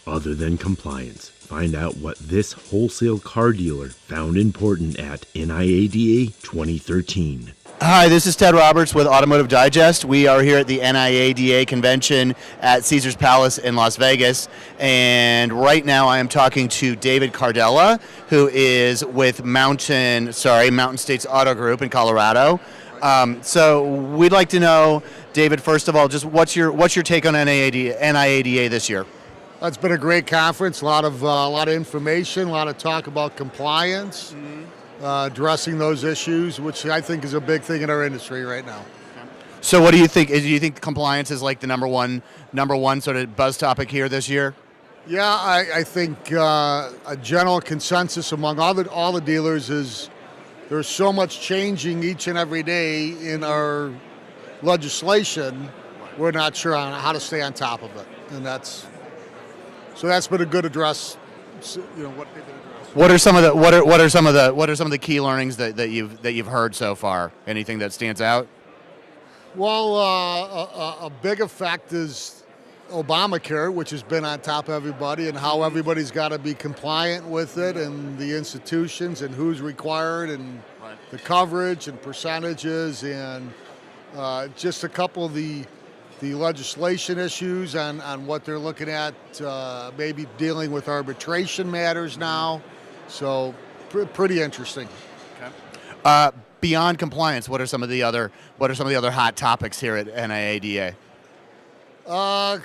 other than compliance. Find out what this wholesale car dealer found important at NIADA 2013. Hi, this is Ted Roberts with Automotive Digest. We are here at the NIADA convention at Caesars Palace in Las Vegas. And right now I am talking to David Cardella, who is with Mountain States Auto Group in Colorado. So we'd like to know, David, first of all, just what's your take on NIADA this year? It's been a great conference. A lot of information, a lot of talk about compliance, addressing those issues, which I think is a big thing in our industry right now. So, what do you think? Do you think compliance is like the number one sort of buzz topic here this year? Yeah, I think a general consensus among all the dealers is there's so much changing each and every day in our legislation. We're not sure on how to stay on top of it, and that's been a good address. What they've been addressing. What are some of the key learnings that you've heard so far? Anything that stands out? Well, a big effect is Obamacare, which has been on top of everybody, and how everybody's got to be compliant with it, and the institutions, and who's required, and the coverage and percentages, and just a couple of the legislation issues on what they're looking at, maybe dealing with arbitration matters now. So pretty interesting. Okay. Beyond compliance, what are some of the other hot topics here at NIADA? How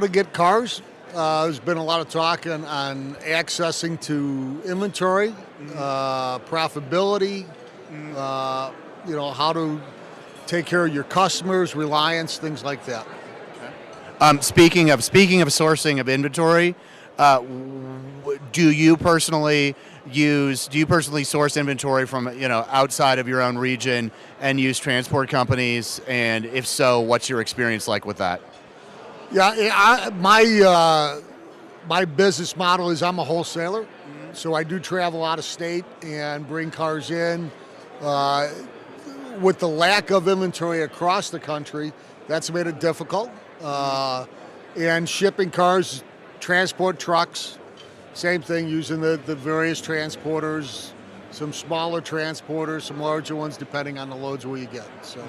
to get cars. There's been a lot of talk on accessing to inventory, profitability, how to take care of your customers, reliance, things like that. Okay. Speaking of sourcing of inventory, do you personally source inventory from outside of your own region and use transport companies? And if so, what's your experience like with that? Yeah, my business model is I'm a wholesaler, so I do travel out of state and bring cars in. With the lack of inventory across the country, that's made it difficult. And shipping cars, transport trucks, same thing, using the various transporters, some smaller transporters, some larger ones, depending on the loads where you get. So.